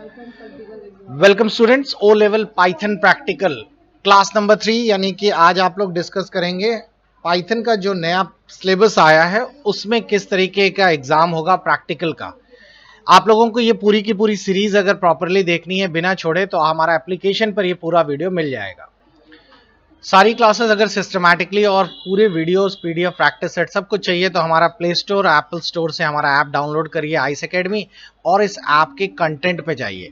Welcome students, O level Python practical class number 3। यानी कि आज आप लोग डिस्कस करेंगे पाइथन का जो नया सिलेबस आया है उसमें किस तरीके का एग्जाम होगा प्रैक्टिकल का। आप लोगों को ये पूरी की पूरी सीरीज अगर प्रॉपरली देखनी है बिना छोड़े तो हमारा एप्लीकेशन पर ये पूरा वीडियो मिल जाएगा। सारी क्लासेस अगर सिस्टमैटिकली और पूरे वीडियोस पीडीएफ प्रैक्टिस सेट सब कुछ चाहिए तो हमारा प्ले स्टोर एप्पल स्टोर से हमारा ऐप डाउनलोड करिए आइस एकेडमी, और इस ऐप के कंटेंट पे जाइए।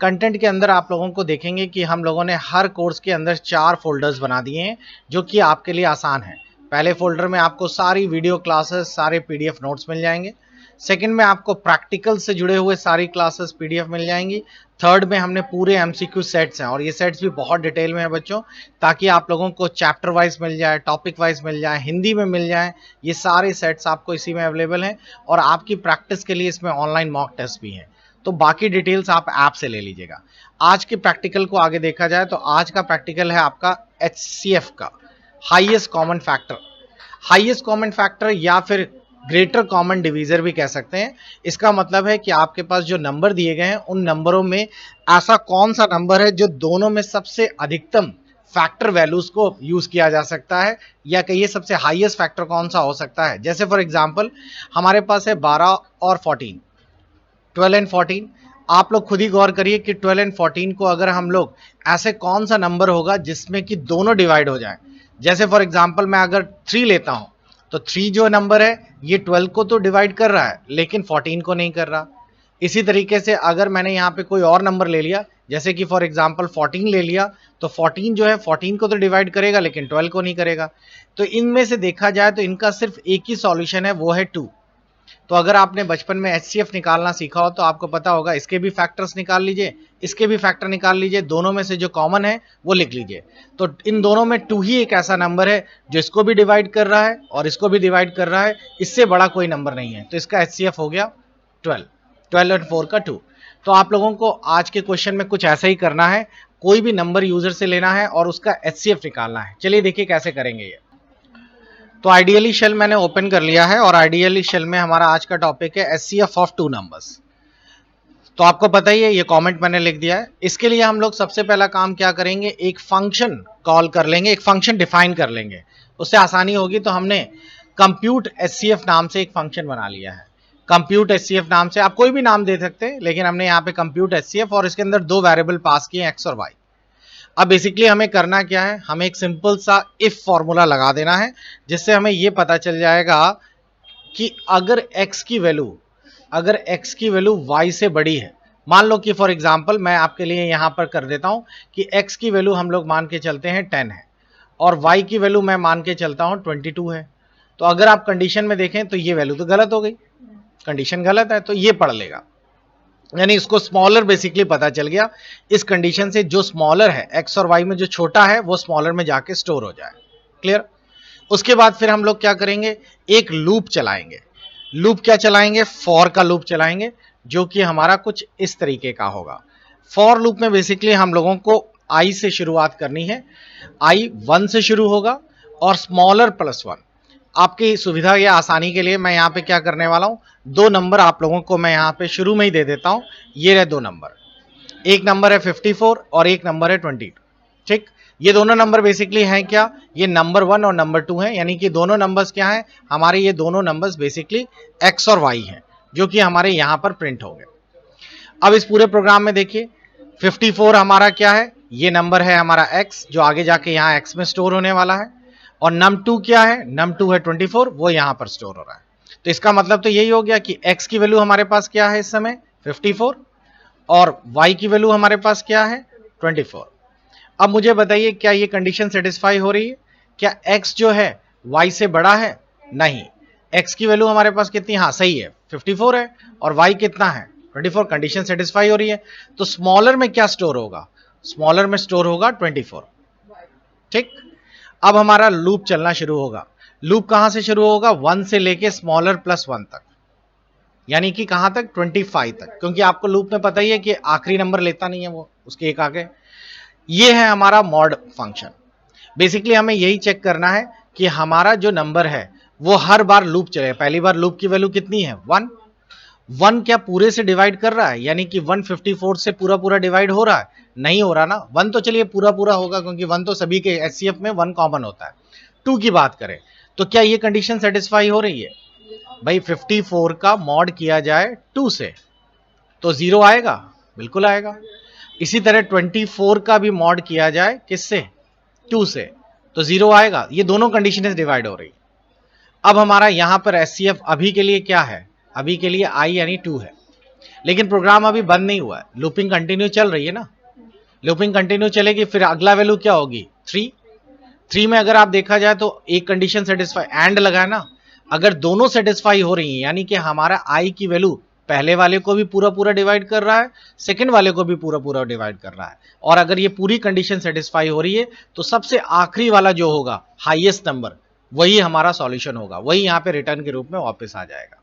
कंटेंट के अंदर आप लोगों को देखेंगे कि हम लोगों ने हर कोर्स के अंदर 4 फोल्डर्स बना दिए हैं जो कि आपके लिए आसान है। पहले फोल्डर में आपको सारी वीडियो क्लासेस सारे पीडीएफ नोट्स मिल जाएंगे। सेकंड में आपको प्रैक्टिकल से जुड़े हुए सारी क्लासेस पीडीएफ मिल जाएंगी। थर्ड में हमने पूरे एमसीक्यू सेट्स हैं और ये सेट्स भी बहुत डिटेल में है बच्चों, ताकि आप लोगों को चैप्टर वाइज मिल जाए, टॉपिक वाइज मिल जाए, हिंदी में मिल जाए। ये सारे सेट्स आपको इसी में अवेलेबल हैं और आपकी प्रैक्टिस के लिए इसमें ऑनलाइन मॉक टेस्ट भी हैं। तो बाकी डिटेल्स आप ऐप से ले लीजिएगा। आज के प्रैक्टिकल को आगे देखा जाए तो आज का प्रैक्टिकल है आपका HCF का highest common factor. Highest common factor या फिर ग्रेटर कॉमन डिवीजर भी कह सकते हैं। इसका मतलब है कि आपके पास जो नंबर दिए गए हैं उन नंबरों में ऐसा कौन सा नंबर है जो दोनों में सबसे अधिकतम फैक्टर वैल्यूज को यूज किया जा सकता है, या कहिए सबसे हाईएस्ट फैक्टर कौन सा हो सकता है। जैसे फॉर एग्जांपल हमारे पास है 12 और 14, 12 एंड 14। आप लोग खुद ही गौर करिए कि 12 एंड 14 को अगर हम लोग ऐसे कौन सा नंबर होगा जिसमें कि दोनों डिवाइड हो जाए। जैसे फॉर एग्जांपल मैं अगर 3 लेता हूं तो 3 जो नंबर है ये 12 को तो डिवाइड कर रहा है लेकिन 14 को नहीं कर रहा। इसी तरीके से अगर मैंने यहाँ पे कोई और नंबर ले लिया, जैसे कि फॉर एग्जांपल 14 ले लिया, तो 14 जो है 14 को तो डिवाइड करेगा लेकिन 12 को नहीं करेगा। तो इनमें से देखा जाए तो इनका सिर्फ एक ही सॉल्यूशन है, वो है 2। तो अगर आपने बचपन में HCF निकालना सीखा हो तो आपको पता होगा, इसके भी फैक्टर्स निकाल लीजिए, इसके भी फैक्टर निकाल लीजिए, दोनों में से जो कॉमन है वो लिख लीजिए। तो इन दोनों में 2 ही एक ऐसा नंबर है जो इसको भी डिवाइड कर रहा है और इसको भी डिवाइड कर रहा है, इससे बड़ा कोई नंबर नहीं है। तो इसका HCF हो गया 12। 12 और 4 का 2। तो आप लोगों को आज के क्वेश्चन में कुछ ऐसा ही करना है, कोई भी नंबर यूजर से लेना है और उसका HCF निकालना है। चलिए देखिए कैसे करेंगे ये। तो आइडियली शेल मैंने ओपन कर लिया है और आइडियली शेल में हमारा आज का टॉपिक है HCF ऑफ 2 नंबर्स। तो आपको पता ही है, ये कमेंट मैंने लिख दिया है। इसके लिए हम लोग सबसे पहला काम क्या करेंगे, एक फंक्शन कॉल कर लेंगे, एक फंक्शन डिफाइन कर लेंगे, उससे आसानी होगी। तो हमने कंप्यूट HCF नाम से एक फंक्शन बना लिया है। कंप्यूट HCF नाम से आप कोई भी नाम दे सकते हैं, लेकिन हमने यहाँ पे कंप्यूट HCF और इसके अंदर 2 वेरिएबल पास किए, एक्स और वाई। अब बेसिकली हमें करना क्या है, हमें एक सिंपल सा इफ फॉर्मूला लगा देना है, जिससे हमें यह पता चल जाएगा कि अगर x की वैल्यू y से बड़ी है, मान लो कि फॉर एग्जांपल मैं आपके लिए यहां पर कर देता हूं कि x की वैल्यू हम लोग मान के चलते हैं 10 है और y की वैल्यू मैं मान के चलता हूं 22 है। तो अगर आप कंडीशन में देखें तो ये वैल्यू तो गलत हो गई, कंडीशन गलत है, तो ये पढ़ लेगा। यानी इसको स्मॉलर बेसिकली पता चल गया, इस कंडीशन से जो स्मॉलर है एक्स और वाई में जो छोटा है वो स्मॉलर में जाके स्टोर हो जाए। क्लियर। उसके बाद फिर हम लोग क्या करेंगे, एक लूप चलाएंगे। लूप क्या चलाएंगे, फॉर का लूप चलाएंगे, जो कि हमारा कुछ इस तरीके का होगा। फॉर लूप में बेसिकली हम लोगों को आई से शुरुआत करनी है, आई 1 से शुरू होगा और स्मॉलर प्लस 1। आपकी सुविधा या आसानी के लिए मैं यहाँ पे क्या करने वाला हूँ, 2 नंबर आप लोगों को मैं यहाँ पे शुरू में ही दे देता हूँ। ये रहे 2 नंबर, एक नंबर है 54 और एक नंबर है 22। ठीक, ये दोनों नंबर बेसिकली हैं क्या, ये नंबर 1 और नंबर 2 हैं। यानी कि दोनों नंबर्स क्या हैं हमारे, ये दोनों नंबर्स बेसिकली एक्स और वाई हैं, जो कि हमारे यहाँ पर प्रिंट हो गए। अब इस पूरे प्रोग्राम में देखिए 54 हमारा क्या है, ये नंबर है हमारा x, जो आगे जाके यहाँ x में स्टोर होने वाला है। और num2 क्या है, num2 है 24, वो यहाँ पर स्टोर हो रहा है। तो इसका मतलब तो यही हो गया कि x की वैल्यू हमारे पास क्या है इस समय 54 और y की वैल्यू हमारे पास क्या है 24। अब मुझे बताइए क्या ये कंडीशन सेटिस्फाई हो रही है, क्या x जो है y से बड़ा है, नहीं। x की वैल्यू हमारे पास कितनी, हाँ सही है 54 है, और y कितना है 24, कंडीशन सेटिस्फाई हो रही है। तो स्मॉलर में क्या स्टोर होगा, स्मॉलर में स्टोर होगा 24। ठीक, अब हमारा लूप चलना शुरू होगा। लूप कहां से शुरू होगा, 1 से लेके स्मॉलर प्लस 1 तक, यानी कि कहां तक 25 तक, क्योंकि आपको लूप में पता ही है कि आखिरी नंबर लेता नहीं है वो, उसके एक आगे। ये है हमारा मॉड फंक्शन। बेसिकली हमें यही चेक करना है कि हमारा जो नंबर है वो हर बार लूप चले। पहली बार लूप की वैल्यू कितनी है 1, 1 क्या पूरे से डिवाइड कर रहा है, यानी कि 154 से पूरा पूरा डिवाइड हो रहा है? नहीं हो रहा ना। 1 तो चलिए पूरा पूरा होगा, क्योंकि 1 तो सभी के एचसीएफ में 1 कॉमन होता है। 2 की बात करें तो क्या ये कंडीशन सेटिस्फाई हो रही है? भाई 54 का मॉड किया जाए 2 से तो 0 आएगा, बिल्कुल आएगा। इसी तरह 24 का भी मॉड किया जाए किससे? 2 से तो 0 आएगा। ये दोनों कंडीशन डिवाइड हो रही। अब हमारा यहां पर एचसीएफ अभी के लिए क्या है? अभी के लिए आई यानी 2 है, लेकिन प्रोग्राम अभी बंद नहीं हुआ है, लूपिंग कंटिन्यू चल रही है ना। लूपिंग कंटिन्यू चलेगी, फिर अगला वैल्यू क्या होगी? 3 में अगर आप देखा जाए तो एक कंडीशन सेटिस्फाई, एंड लगा ना, अगर दोनों सेटिस्फाई हो रही हैं, यानी कि हमारा आई की वैल्यू पहले वाले को भी पूरा पूरा डिवाइड कर रहा है, सेकंड वाले को भी पूरा पूरा डिवाइड कर रहा है, और अगर ये पूरी कंडीशन सेटिस्फाई हो रही है तो सबसे आखिरी वाला जो होगा हाईएस्ट नंबर, वही हमारा सॉल्यूशन होगा, वही यहाँ पे रिटर्न के रूप में वापस आ जाएगा।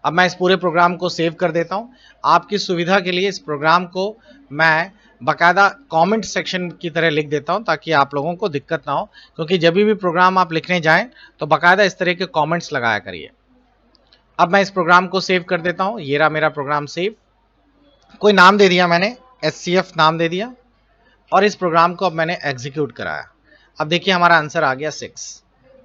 अब मैं इस पूरे प्रोग्राम को सेव कर देता हूं। आपकी सुविधा के लिए इस प्रोग्राम को मैं बाकायदा कमेंट सेक्शन की तरह लिख देता हूं, ताकि आप लोगों को दिक्कत ना हो, क्योंकि जब भी प्रोग्राम आप लिखने जाएं तो बाकायदा इस तरह के कमेंट्स लगाया करिए। अब मैं इस प्रोग्राम को सेव कर देता हूं। ये रहा मेरा प्रोग्राम सेव, कोई नाम दे दिया मैंने, एचसीएफ नाम दे दिया, और इस प्रोग्राम को अब मैंने एग्जीक्यूट कराया। अब देखिए हमारा आंसर आ गया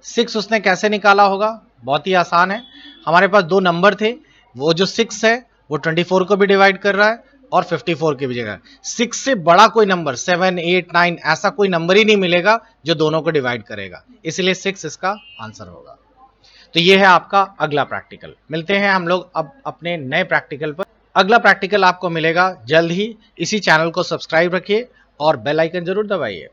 6 उसने कैसे निकाला होगा? बहुत ही आसान है। हमारे पास दो नंबर थे, वो जो 6 है वो 24 को भी डिवाइड कर रहा है और 54 की भी जगह। 6 से बड़ा कोई नंबर 7, 8, 9 ऐसा कोई नंबर ही नहीं मिलेगा जो दोनों को डिवाइड करेगा, इसलिए 6 इसका आंसर होगा। तो ये है आपका अगला प्रैक्टिकल। मिलते हैं हम लोग अब अपने नए प्रैक्टिकल पर। अगला प्रैक्टिकल आपको मिलेगा जल्द ही। इसी चैनल को सब्सक्राइब रखिए और बेल आइकन जरूर दबाइए।